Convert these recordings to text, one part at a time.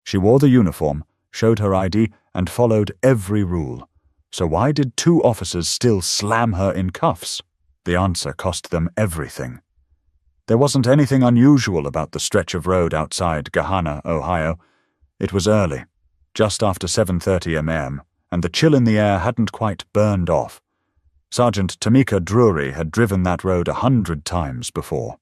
She wore the uniform, showed her ID, and followed every rule. So why did 2 officers still slam her in cuffs? The answer cost them everything. There wasn't anything unusual about the stretch of road outside Gahanna, Ohio. It was early, just after 7:30 a.m., and the chill in the air hadn't quite burned off. Sergeant Tamika Drury had driven that road 100 times before.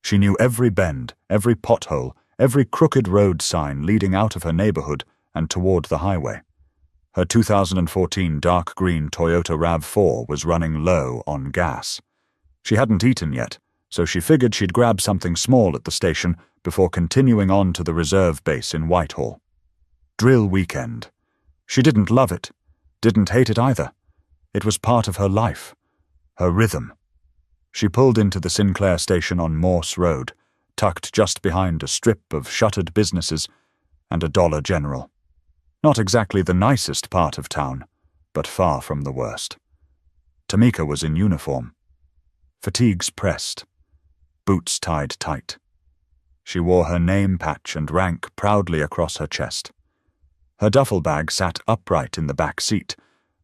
She knew every bend, every pothole, every crooked road sign leading out of her neighborhood and toward the highway. Her 2014 dark green Toyota RAV4 was running low on gas. She hadn't eaten yet, so she figured she'd grab something small at the station before continuing on to the reserve base in Whitehall. Drill weekend. She didn't love it, didn't hate it either. It was part of her life, her rhythm. She pulled into the Sinclair station on Morse Road, tucked just behind a strip of shuttered businesses and a Dollar General. Not exactly the nicest part of town, but far from the worst. Tamika was in uniform. Fatigues pressed, boots tied tight. She wore her name patch and rank proudly across her chest. Her duffel bag sat upright in the back seat,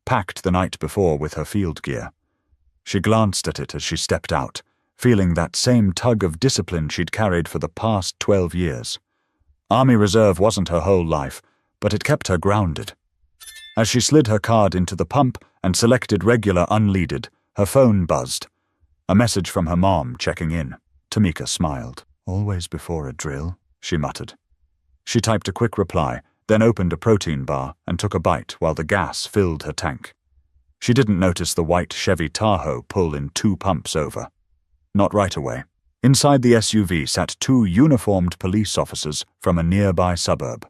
packed the night before with her field gear. She glanced at it as she stepped out, feeling that same tug of discipline she'd carried for the past 12 years. Army Reserve wasn't her whole life, but it kept her grounded. As she slid her card into the pump and selected regular unleaded, her phone buzzed. A message from her mom checking in. Tamika smiled. "Always before a drill," she muttered. She typed a quick reply, then opened a protein bar and took a bite while the gas filled her tank. She didn't notice the white Chevy Tahoe pull in 2 pumps over. Not right away. Inside the SUV sat 2 uniformed police officers from a nearby suburb.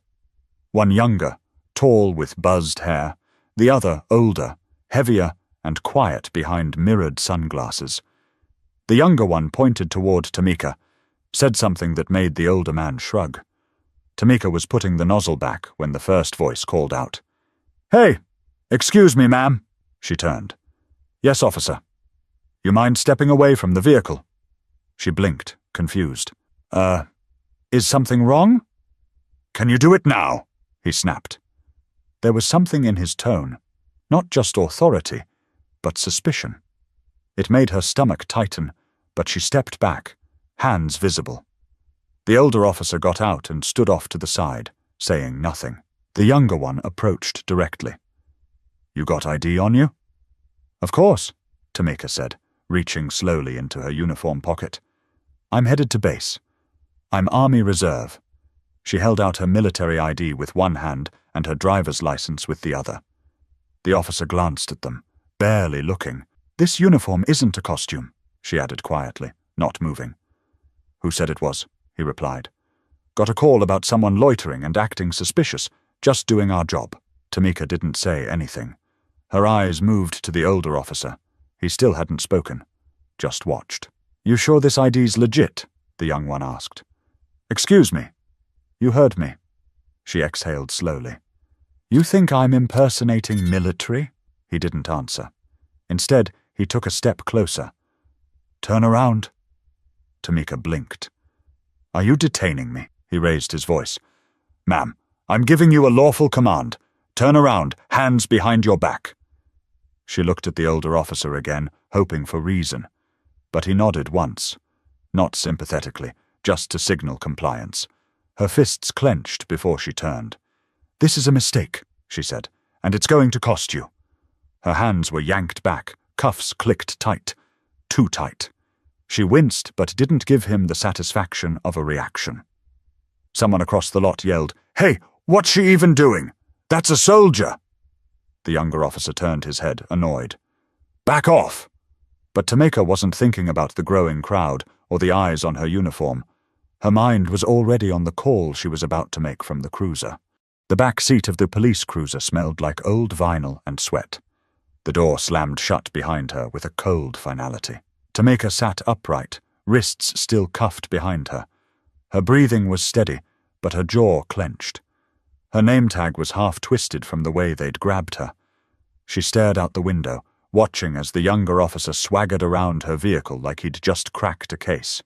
One younger, tall with buzzed hair, the other older, heavier, and quiet behind mirrored sunglasses. The younger one pointed toward Tamika, said something that made the older man shrug. Tamika was putting the nozzle back when the first voice called out. "Hey, excuse me, ma'am." She turned. "Yes, officer." "You mind stepping away from the vehicle?" She blinked, confused. Is something wrong?" "Can you do it now?" he snapped. There was something in his tone, not just authority, but suspicion. It made her stomach tighten, but she stepped back, hands visible. The older officer got out and stood off to the side, saying nothing. The younger one approached directly. "You got ID on you?" "Of course," Tamika said, reaching slowly into her uniform pocket. "I'm headed to base. I'm Army Reserve." She held out her military ID with one hand and her driver's license with the other. The officer glanced at them, barely looking. "This uniform isn't a costume," she added quietly, not moving. "Who said it was?" he replied. "Got a call about someone loitering and acting suspicious, just doing our job." Tamika didn't say anything. Her eyes moved to the older officer. He still hadn't spoken, just watched. "You sure this ID's legit?" the young one asked. "Excuse me." "You heard me." She exhaled slowly. "You think I'm impersonating military?" He didn't answer. Instead, he took a step closer. "Turn around." Tamika blinked. "Are you detaining me?" He raised his voice. "Ma'am, I'm giving you a lawful command. Turn around, hands behind your back." She looked at the older officer again, hoping for reason. But he nodded once. Not sympathetically, just to signal compliance. Her fists clenched before she turned. "This is a mistake," she said, "and it's going to cost you." Her hands were yanked back, cuffs clicked tight. Too tight. She winced but didn't give him the satisfaction of a reaction. Someone across the lot yelled, "Hey, what's she even doing? That's a soldier!" The younger officer turned his head, annoyed. "Back off!" But Tamika wasn't thinking about the growing crowd or the eyes on her uniform. Her mind was already on the call she was about to make from the cruiser. The back seat of the police cruiser smelled like old vinyl and sweat. The door slammed shut behind her with a cold finality. Tamika sat upright, wrists still cuffed behind her. Her breathing was steady, but her jaw clenched. Her name tag was half twisted from the way they'd grabbed her. She stared out the window, watching as the younger officer swaggered around her vehicle like he'd just cracked a case.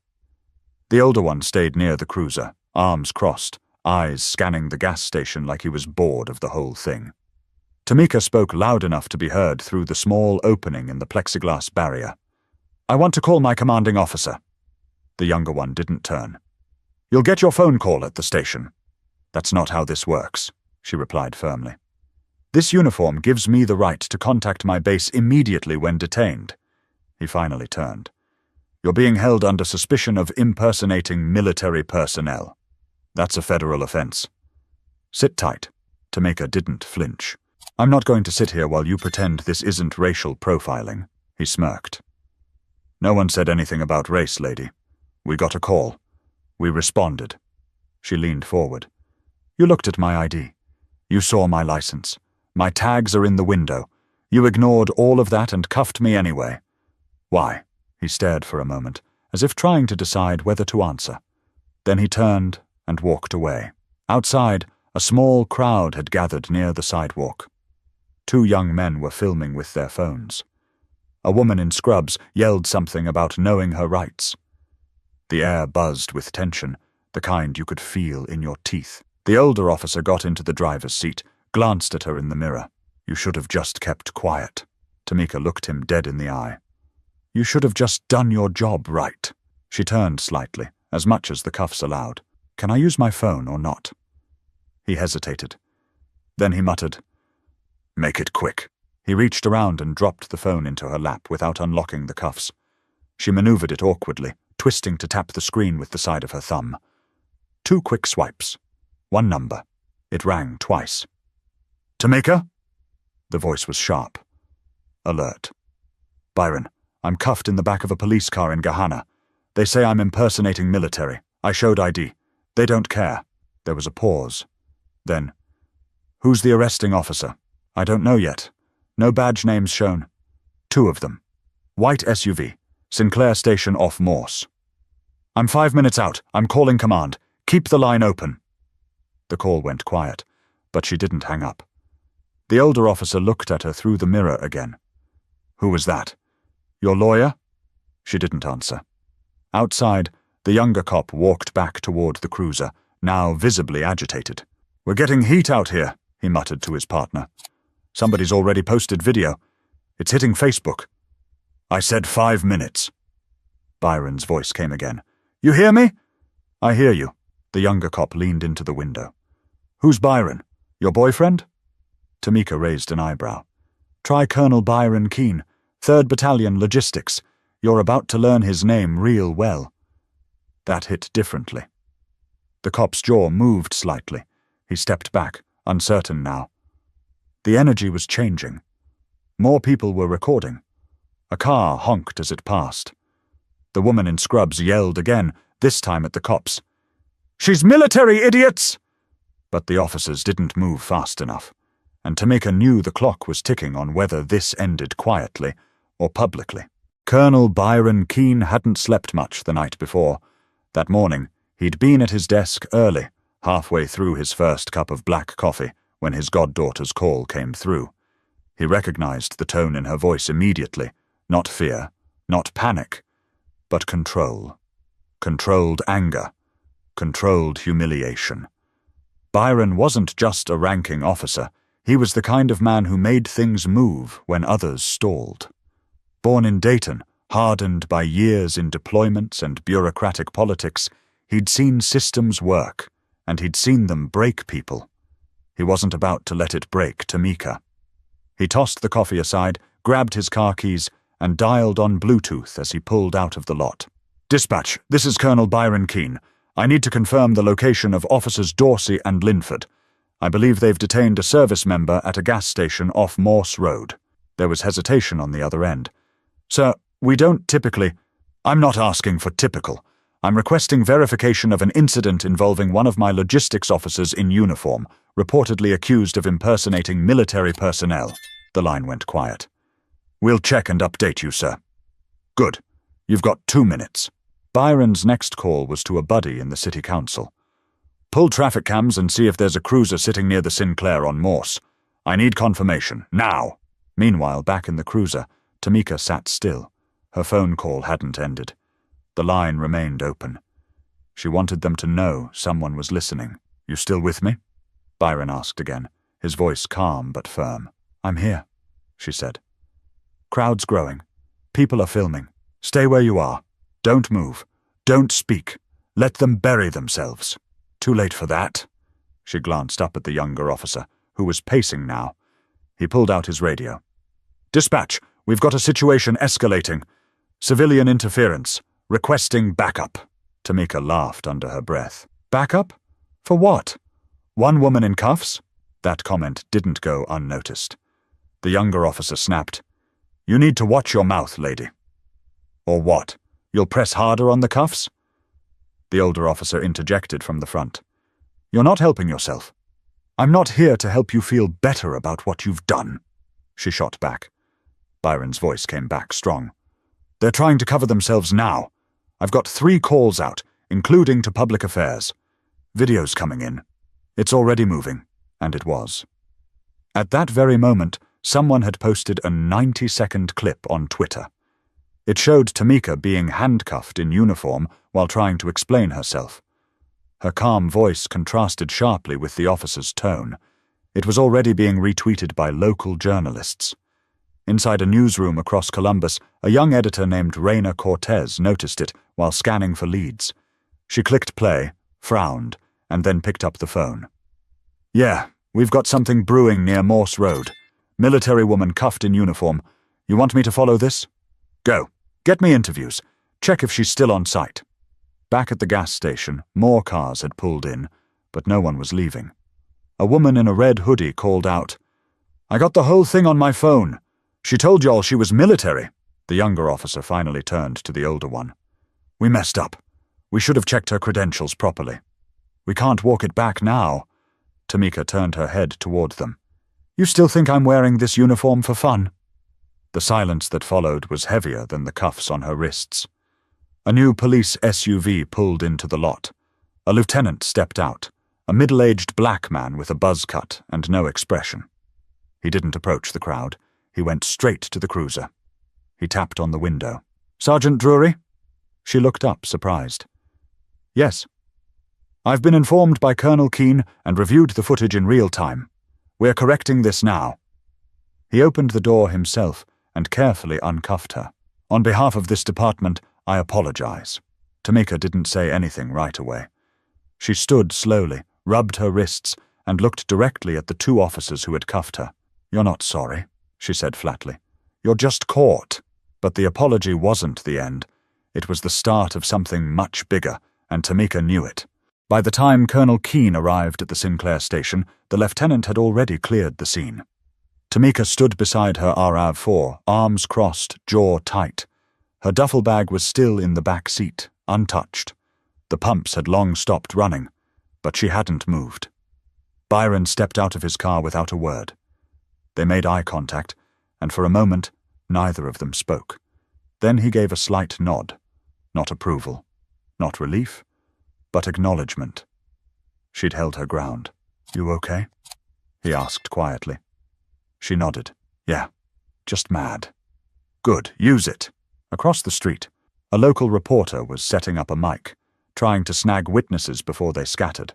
The older one stayed near the cruiser, arms crossed, eyes scanning the gas station like he was bored of the whole thing. Tamika spoke loud enough to be heard through the small opening in the plexiglass barrier. "I want to call my commanding officer." The younger one didn't turn. "You'll get your phone call at the station." "That's not how this works," she replied firmly. "This uniform gives me the right to contact my base immediately when detained." He finally turned. "You're being held under suspicion of impersonating military personnel. That's a federal offense." "Sit tight." Tamika didn't flinch. "I'm not going to sit here while you pretend this isn't racial profiling," he smirked. "No one said anything about race, lady. We got a call. We responded." She leaned forward. "You looked at my ID. You saw my license. My tags are in the window. You ignored all of that and cuffed me anyway. Why?" He stared for a moment, as if trying to decide whether to answer. Then he turned and walked away. Outside, a small crowd had gathered near the sidewalk. 2 young men were filming with their phones. A woman in scrubs yelled something about knowing her rights. The air buzzed with tension, the kind you could feel in your teeth. The older officer got into the driver's seat, glanced at her in the mirror. "You should have just kept quiet." Tamika looked him dead in the eye. "You should have just done your job right." She turned slightly, as much as the cuffs allowed. "Can I use my phone or not?" He hesitated. Then he muttered, "Make it quick." He reached around and dropped the phone into her lap without unlocking the cuffs. She maneuvered it awkwardly, twisting to tap the screen with the side of her thumb. 2 quick swipes. 1 number. It rang twice. "Tamika?" The voice was sharp. Alert. "Byron, I'm cuffed in the back of a police car in Gahanna. They say I'm impersonating military. I showed ID. They don't care." There was a pause. Then, "Who's the arresting officer?" "I don't know yet. No badge names shown." 2 of them. White SUV. Sinclair Station off Morse. "I'm 5 minutes out. I'm calling command. Keep the line open." The call went quiet, but she didn't hang up. The older officer looked at her through the mirror again. "Who was that? Your lawyer?" She didn't answer. Outside, the younger cop walked back toward the cruiser, now visibly agitated. "We're getting heat out here," he muttered to his partner. "Somebody's already posted video. It's hitting Facebook." "I said 5 minutes." Byron's voice came again. "You hear me?" "I hear you." The younger cop leaned into the window. "Who's Byron? Your boyfriend?" Tamika raised an eyebrow. "Try Colonel Byron Keene, 3rd Battalion Logistics. You're about to learn his name real well." That hit differently. The cop's jaw moved slightly. He stepped back, uncertain now. The energy was changing. More people were recording. A car honked as it passed. The woman in scrubs yelled again, this time at the cops. "She's military, idiots!" But the officers didn't move fast enough, and Tamika knew the clock was ticking on whether this ended quietly or publicly. Colonel Byron Keene hadn't slept much the night before. That morning, he'd been at his desk early, halfway through his first cup of black coffee, when his goddaughter's call came through. He recognized the tone in her voice immediately. Not fear, not panic, but control. Controlled anger. Controlled humiliation. Byron wasn't just a ranking officer. He was the kind of man who made things move when others stalled. Born in Dayton, hardened by years in deployments and bureaucratic politics, he'd seen systems work, and he'd seen them break people. He wasn't about to let it break Tamika. He tossed the coffee aside, grabbed his car keys, and dialed on Bluetooth as he pulled out of the lot. "Dispatch, this is Colonel Byron Keene. I need to confirm the location of Officers Dorsey and Linford. I believe they've detained a service member at a gas station off Morse Road." There was hesitation on the other end. "Sir, we don't typically—" "I'm not asking for typical. I'm requesting verification of an incident involving one of my logistics officers in uniform, reportedly accused of impersonating military personnel." The line went quiet. "We'll check and update you, sir." "Good. You've got 2 minutes." Byron's next call was to a buddy in the city council. "Pull traffic cams and see if there's a cruiser sitting near the Sinclair on Morse. I need confirmation, now." Meanwhile, back in the cruiser, Tamika sat still. Her phone call hadn't ended. The line remained open. She wanted them to know someone was listening. You still with me? Byron asked again, his voice calm but firm. I'm here, she said. Crowd's growing. People are filming. Stay where you are. Don't move. Don't speak. Let them bury themselves. Too late for that. She glanced up at the younger officer, who was pacing now. He pulled out his radio. Dispatch, we've got a situation escalating. Civilian interference. Requesting backup. Tamika laughed under her breath. Backup? For what? One woman in cuffs? That comment didn't go unnoticed. The younger officer snapped. You need to watch your mouth, lady. Or what? You'll press harder on the cuffs? The older officer interjected from the front. You're not helping yourself. I'm not here to help you feel better about what you've done, she shot back. Byron's voice came back strong. They're trying to cover themselves now. I've got 3 calls out, including to public affairs. Video's coming in. It's already moving, and it was. At that very moment, someone had posted a 90-second clip on Twitter. It showed Tamika being handcuffed in uniform while trying to explain herself. Her calm voice contrasted sharply with the officer's tone. It was already being retweeted by local journalists. Inside a newsroom across Columbus, a young editor named Raina Cortez noticed it while scanning for leads. She clicked play, frowned, and then picked up the phone. Yeah, we've got something brewing near Morse Road. Military woman cuffed in uniform. You want me to follow this? Go. Get me interviews. Check if she's still on site. Back at the gas station, more cars had pulled in, but no one was leaving. A woman in a red hoodie called out, I got the whole thing on my phone. She told y'all she was military. The younger officer finally turned to the older one. We messed up. We should have checked her credentials properly. We can't walk it back now. Tamika turned her head toward them. You still think I'm wearing this uniform for fun? The silence that followed was heavier than the cuffs on her wrists. A new police SUV pulled into the lot. A lieutenant stepped out, a middle-aged black man with a buzz cut and no expression. He didn't approach the crowd. He went straight to the cruiser. He tapped on the window. Sergeant Drury? She looked up, surprised. Yes. I've been informed by Colonel Keene and reviewed the footage in real time. We're correcting this now. He opened the door himself and carefully uncuffed her. On behalf of this department, I apologize. Tamika didn't say anything right away. She stood slowly, rubbed her wrists, and looked directly at the 2 officers who had cuffed her. You're not sorry, she said flatly. You're just caught. But the apology wasn't the end. It was the start of something much bigger, and Tamika knew it. By the time Colonel Keene arrived at the Sinclair station, the lieutenant had already cleared the scene. Tamika stood beside her RAV-4, arms crossed, jaw tight. Her duffel bag was still in the back seat, untouched. The pumps had long stopped running, but she hadn't moved. Byron stepped out of his car without a word. They made eye contact, and for a moment, neither of them spoke. Then he gave a slight nod. Not approval, not relief, but acknowledgement. She'd held her ground. You okay? He asked quietly. She nodded. Yeah, just mad. Good, use it. Across the street, a local reporter was setting up a mic, trying to snag witnesses before they scattered.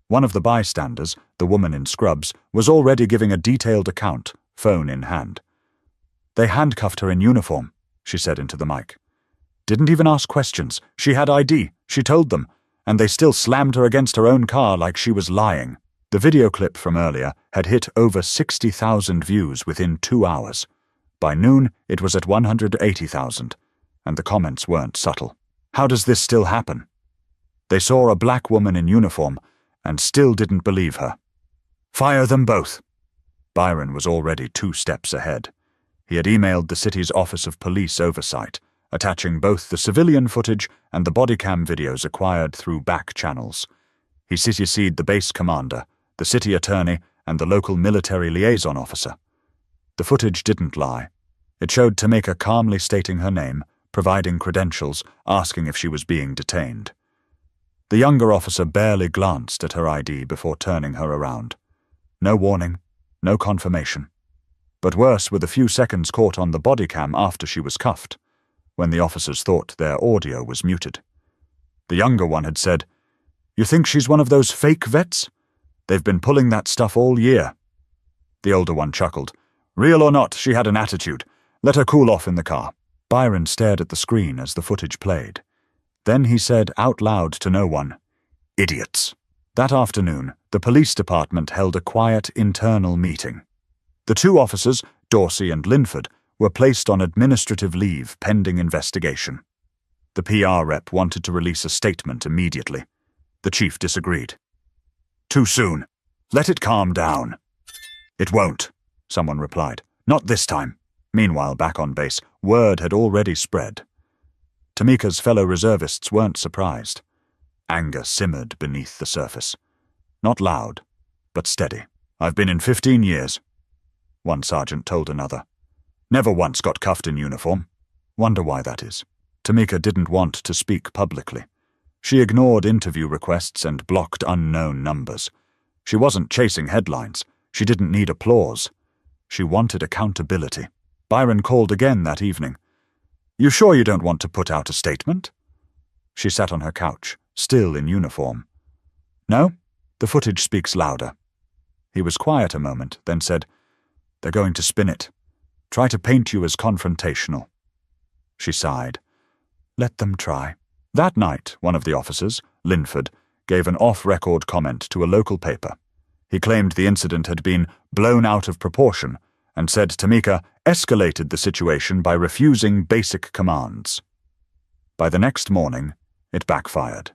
One of the bystanders, the woman in scrubs, was already giving a detailed account, phone in hand. They handcuffed her in uniform, she said into the mic. Didn't even ask questions. She had ID, she told them, and they still slammed her against her own car like she was lying. The video clip from earlier had hit over 60,000 views within 2 hours. By noon, it was at 180,000, and the comments weren't subtle. How does this still happen? They saw a black woman in uniform and still didn't believe her. Fire them both. Byron was already 2 steps ahead. He had emailed the city's Office of Police Oversight, attaching both the civilian footage and the bodycam videos acquired through back channels. He CC'd the base commander, the city attorney, and the local military liaison officer. The footage didn't lie. It showed Tamika calmly stating her name, providing credentials, asking if she was being detained. The younger officer barely glanced at her ID before turning her around. No warning, no confirmation. But worse were the few seconds caught on the bodycam after she was cuffed, when the officers thought their audio was muted. The younger one had said, You think she's one of those fake vets? They've been pulling that stuff all year." The older one chuckled. "Real or not, she had an attitude. Let her cool off in the car." Byron stared at the screen as the footage played. Then he said out loud to no one, "Idiots." That afternoon, the police department held a quiet internal meeting. The two officers, Dorsey and Linford, were placed on administrative leave pending investigation. The PR rep wanted to release a statement immediately. The chief disagreed. "Too soon. Let it calm down." "It won't," someone replied. "Not this time." Meanwhile, back on base, word had already spread. Tamika's fellow reservists weren't surprised. Anger simmered beneath the surface. Not loud, but steady. "I've been in 15 years, one sergeant told another. "Never once got cuffed in uniform. Wonder why that is." Tamika didn't want to speak publicly. She ignored interview requests and blocked unknown numbers. She wasn't chasing headlines. She didn't need applause. She wanted accountability. Byron called again that evening. "You sure you don't want to put out a statement?" She sat on her couch, still in uniform. "No, the footage speaks louder." He was quiet a moment, then said, "They're going to spin it. Try to paint you as confrontational." She sighed. "Let them try." That night, one of the officers, Linford, gave an off-record comment to a local paper. He claimed the incident had been blown out of proportion and said Tamika escalated the situation by refusing basic commands. By the next morning, it backfired.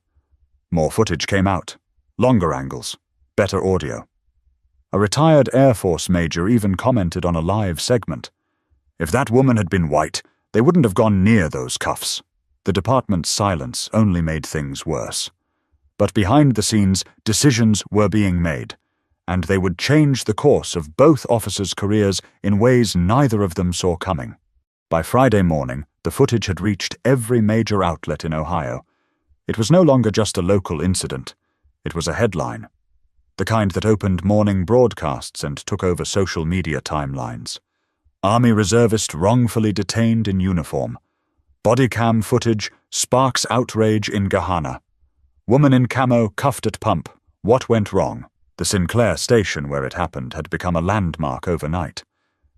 More footage came out, longer angles, better audio. A retired Air Force major even commented on a live segment. "If that woman had been white, they wouldn't have gone near those cuffs." The department's silence only made things worse. But behind the scenes, decisions were being made, and they would change the course of both officers' careers in ways neither of them saw coming. By Friday morning, the footage had reached every major outlet in Ohio. It was no longer just a local incident. It was a headline, the kind that opened morning broadcasts and took over social media timelines. Army reservist wrongfully detained in uniform. Body cam footage sparks outrage in Gahanna. Woman in camo cuffed at pump. What went wrong? The Sinclair station where it happened had become a landmark overnight.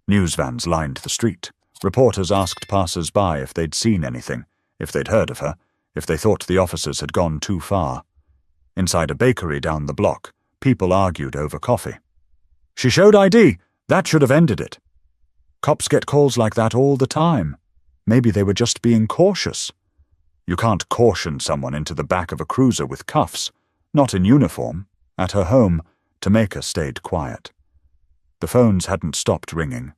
News vans lined the street. Reporters asked passers-by if they'd seen anything, if they'd heard of her, if they thought the officers had gone too far. Inside a bakery down the block, people argued over coffee. "She showed ID. That should have ended it." Cops get calls like that all the time. Maybe they were just being cautious. You can't caution someone into the back of a cruiser with cuffs, not in uniform. At her home, Tamika stayed quiet. The phones hadn't stopped ringing.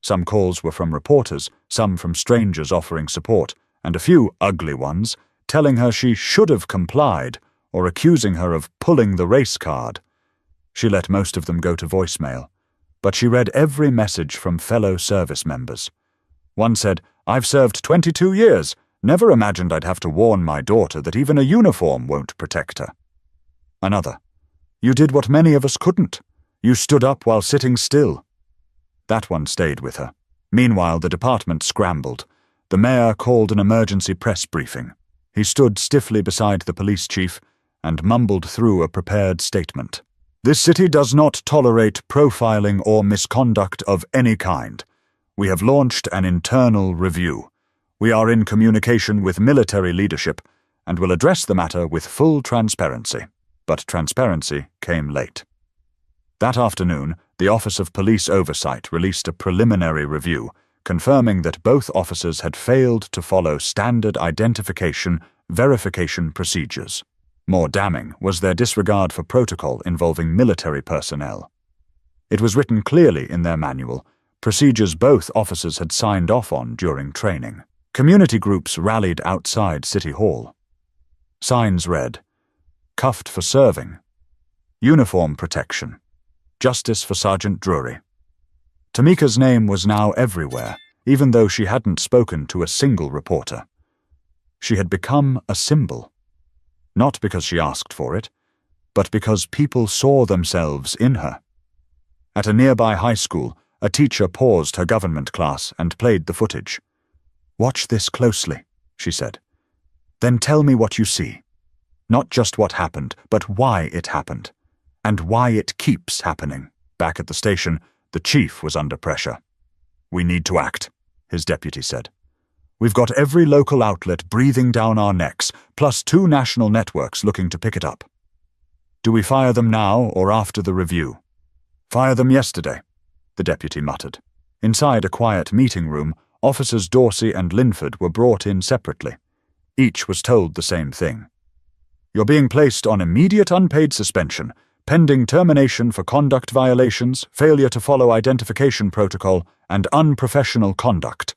Some calls were from reporters, some from strangers offering support, and a few ugly ones telling her she should have complied or accusing her of pulling the race card. She let most of them go to voicemail, but she read every message from fellow service members. One said, "I've served 22 years. Never imagined I'd have to warn my daughter that even a uniform won't protect her." Another, "You did what many of us couldn't. You stood up while sitting still." That one stayed with her. Meanwhile, the department scrambled. The mayor called an emergency press briefing. He stood stiffly beside the police chief and mumbled through a prepared statement. "This city does not tolerate profiling or misconduct of any kind. We have launched an internal review. We are in communication with military leadership and will address the matter with full transparency." But transparency came late. That afternoon, the Office of Police Oversight released a preliminary review, confirming that both officers had failed to follow standard identification verification procedures. More damning was their disregard for protocol involving military personnel. It was written clearly in their manual, procedures both officers had signed off on during training. Community groups rallied outside City Hall. Signs read, "Cuffed for serving," "Uniform protection," "Justice for Sergeant Drury." Tamika's name was now everywhere, even though she hadn't spoken to a single reporter. She had become a symbol. Not because she asked for it, but because people saw themselves in her. At a nearby high school, a teacher paused her government class and played the footage. "Watch this closely," she said. "Then tell me what you see." Not just what happened, but why it happened. And why it keeps happening. Back at the station, the chief was under pressure. "We need to act," his deputy said. "We've got every local outlet breathing down our necks, plus 2 national networks looking to pick it up. Do we fire them now or after the review?" "Fire them yesterday," the deputy muttered. Inside a quiet meeting room, officers Dorsey and Linford were brought in separately. Each was told the same thing. "You're being placed on immediate unpaid suspension, pending termination for conduct violations, failure to follow identification protocol, and unprofessional conduct."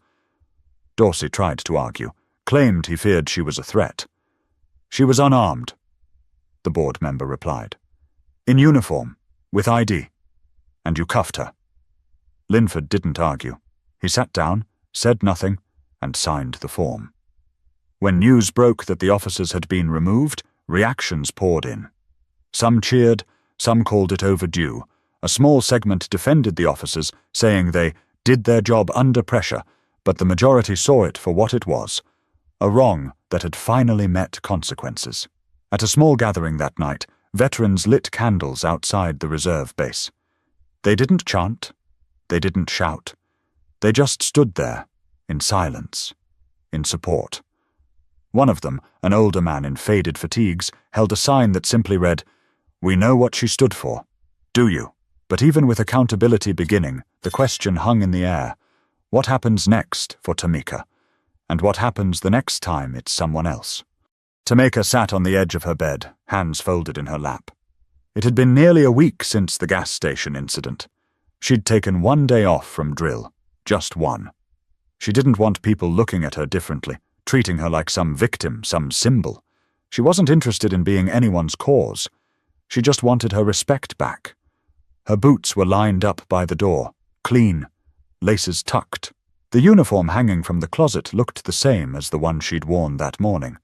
Dorsey tried to argue, claimed he feared she was a threat. "She was unarmed," the board member replied. "In uniform, with ID. And you cuffed her." Linford didn't argue. He sat down, said nothing, and signed the form. When news broke that the officers had been removed, reactions poured in. Some cheered, some called it overdue. A small segment defended the officers, saying they did their job under pressure, but the majority saw it for what it was, a wrong that had finally met consequences. At a small gathering that night, veterans lit candles outside the reserve base. They didn't chant, they didn't shout. They just stood there, in silence, in support. One of them, an older man in faded fatigues, held a sign that simply read, "We know what she stood for. Do you?" But even with accountability beginning, the question hung in the air. What happens next for Tamika? And what happens the next time it's someone else? Tamika sat on the edge of her bed, hands folded in her lap. It had been nearly a week since the gas station incident. She'd taken 1 day off from drill, just one. She didn't want people looking at her differently, treating her like some victim, some symbol. She wasn't interested in being anyone's cause. She just wanted her respect back. Her boots were lined up by the door, clean, laces tucked. The uniform hanging from the closet looked the same as the one she'd worn that morning,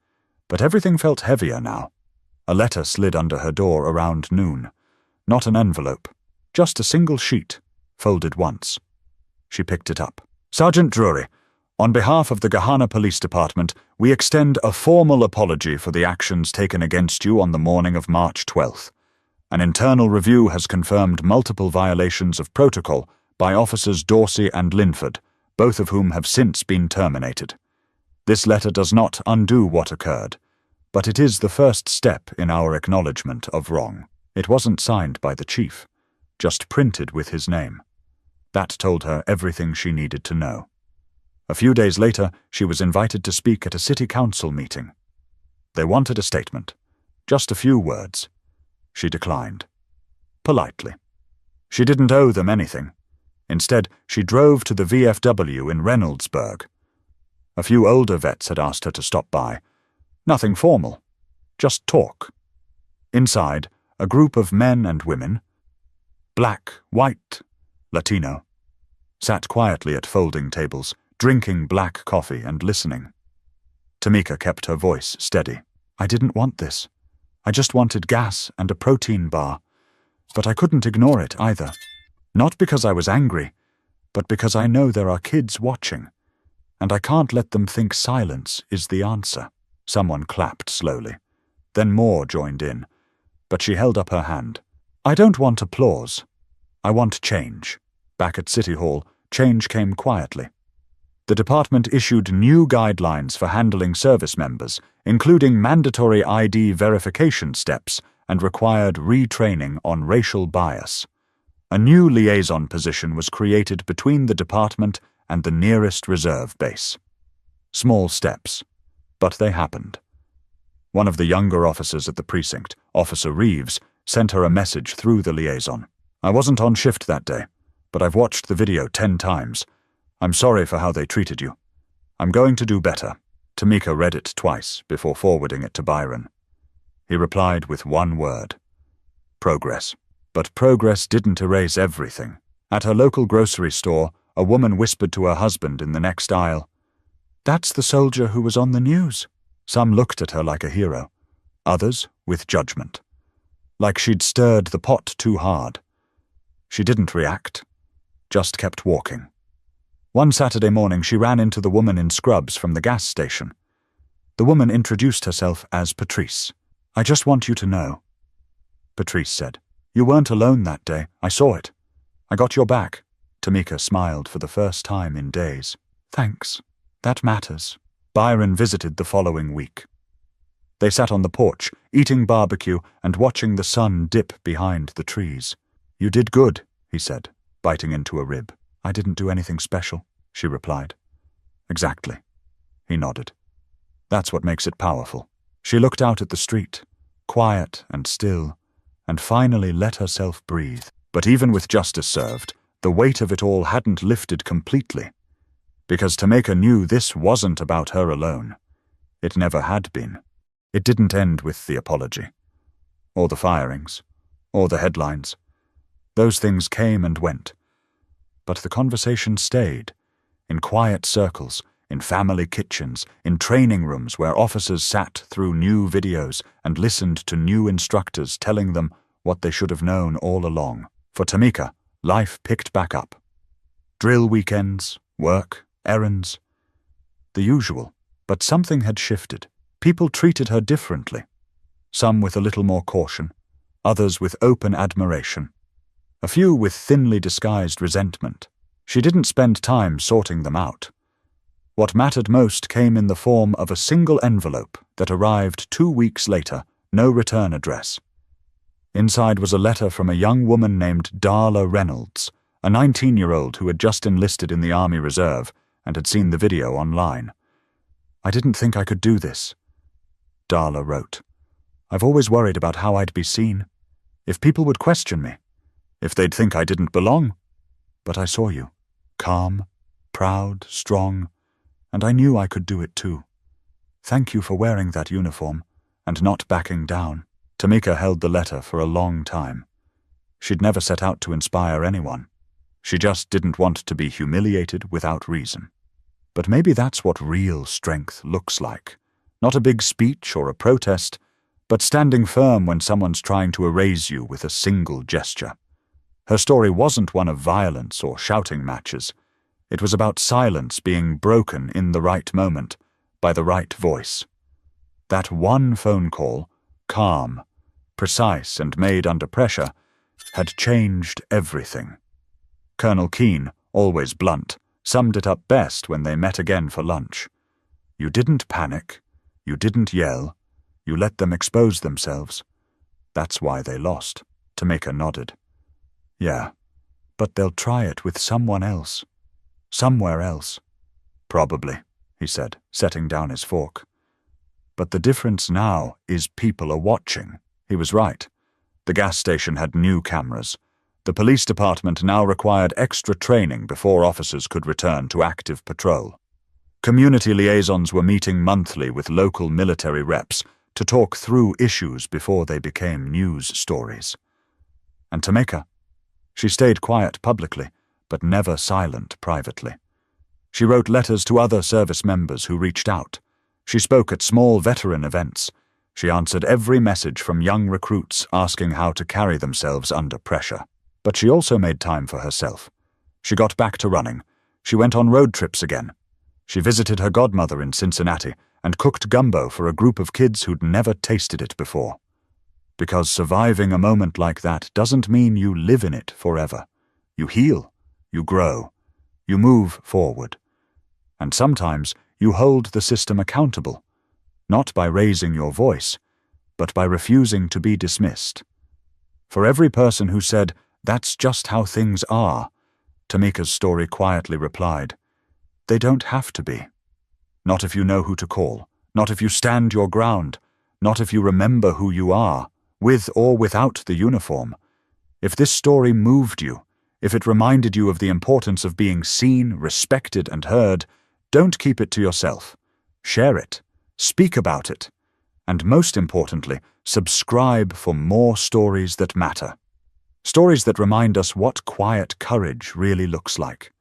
but everything felt heavier now. A letter slid under her door around noon. Not an envelope, just a single sheet, folded once. She picked it up. "Sergeant Drury, on behalf of the Gahanna Police Department, we extend a formal apology for the actions taken against you on the morning of March 12th. An internal review has confirmed multiple violations of protocol by officers Dorsey and Linford, both of whom have since been terminated. This letter does not undo what occurred, but it is the first step in our acknowledgement of wrong." It wasn't signed by the chief, just printed with his name. That told her everything she needed to know. A few days later, she was invited to speak at a city council meeting. They wanted a statement, just a few words. She declined. Politely. She didn't owe them anything. Instead, she drove to the VFW in Reynoldsburg. A few older vets had asked her to stop by. Nothing formal, just talk. Inside, a group of men and women, black, white, Latino, sat quietly at folding tables, drinking black coffee and listening. Tamika kept her voice steady. "I didn't want this. I just wanted gas and a protein bar. But I couldn't ignore it either. Not because I was angry, but because I know there are kids watching. And I can't let them think silence is the answer." Someone clapped slowly. Then more joined in. But she held up her hand. "I don't want applause. I want change." Back at City Hall, change came quietly. The department issued new guidelines for handling service members, including mandatory ID verification steps and required retraining on racial bias. A new liaison position was created between the department and the nearest reserve base. Small steps, but they happened. One of the younger officers at the precinct, Officer Reeves, sent her a message through the liaison. "I wasn't on shift that day, but I've watched the video 10 times. I'm sorry for how they treated you. I'm going to do better." Tamika read it twice before forwarding it to Byron. He replied with one word: progress. But progress didn't erase everything. At her local grocery store, a woman whispered to her husband in the next aisle, "That's the soldier who was on the news." Some looked at her like a hero, others with judgment, like she'd stirred the pot too hard. She didn't react, just kept walking. One Saturday morning she ran into the woman in scrubs from the gas station. The woman introduced herself as Patrice. I just want you to know, Patrice said. You weren't alone that day. I saw it. I got your back. Tamika smiled for the first time in days. Thanks. That matters. Byron visited the following week. They sat on the porch, eating barbecue and watching the sun dip behind the trees. You did good, he said, biting into a rib. I didn't do anything special, she replied. Exactly. He nodded. That's what makes it powerful. She looked out at the street, quiet and still, and finally let herself breathe. But even with justice served, the weight of it all hadn't lifted completely, because Tamika knew this wasn't about her alone. It never had been. It didn't end with the apology, or the firings, or the headlines. Those things came and went. But the conversation stayed, in quiet circles, in family kitchens, in training rooms where officers sat through new videos and listened to new instructors telling them what they should have known all along. For Tamika, life picked back up. Drill weekends, work, errands. The usual, but something had shifted. People treated her differently. Some with a little more caution, others with open admiration. A few with thinly disguised resentment. She didn't spend time sorting them out. What mattered most came in the form of a single envelope that arrived 2 weeks later, no return address. Inside was a letter from a young woman named Darla Reynolds, a 19-year-old who had just enlisted in the Army Reserve and had seen the video online. I didn't think I could do this, Darla wrote. I've always worried about how I'd be seen, if people would question me, if they'd think I didn't belong. But I saw you, calm, proud, strong, and I knew I could do it too. Thank you for wearing that uniform and not backing down. Tamika held the letter for a long time. She'd never set out to inspire anyone. She just didn't want to be humiliated without reason. But maybe that's what real strength looks like. Not a big speech or a protest, but standing firm when someone's trying to erase you with a single gesture. Her story wasn't one of violence or shouting matches. It was about silence being broken in the right moment, by the right voice. That one phone call, calm, precise and made under pressure, had changed everything. Colonel Keane, always blunt, summed it up best when they met again for lunch. You didn't panic, you didn't yell, you let them expose themselves. That's why they lost. Tamika nodded. Yeah, but they'll try it with someone else. Somewhere else. Probably, he said, setting down his fork. But the difference now is people are watching. He was right. The gas station had new cameras. The police department now required extra training before officers could return to active patrol. Community liaisons were meeting monthly with local military reps to talk through issues before they became news stories. And Tamika? She stayed quiet publicly, but never silent privately. She wrote letters to other service members who reached out. She spoke at small veteran events. She answered every message from young recruits asking how to carry themselves under pressure. But she also made time for herself. She got back to running. She went on road trips again. She visited her godmother in Cincinnati and cooked gumbo for a group of kids who'd never tasted it before. Because surviving a moment like that doesn't mean you live in it forever. You heal, you grow, you move forward. And sometimes you hold the system accountable, not by raising your voice, but by refusing to be dismissed. For every person who said, "That's just how things are," Tamika's story quietly replied, "They don't have to be. Not if you know who to call, not if you stand your ground, not if you remember who you are, with or without the uniform. If this story moved you, if it reminded you of the importance of being seen, respected, and heard, don't keep it to yourself. Share it, speak about it, and most importantly, subscribe for more stories that matter. Stories that remind us what quiet courage really looks like.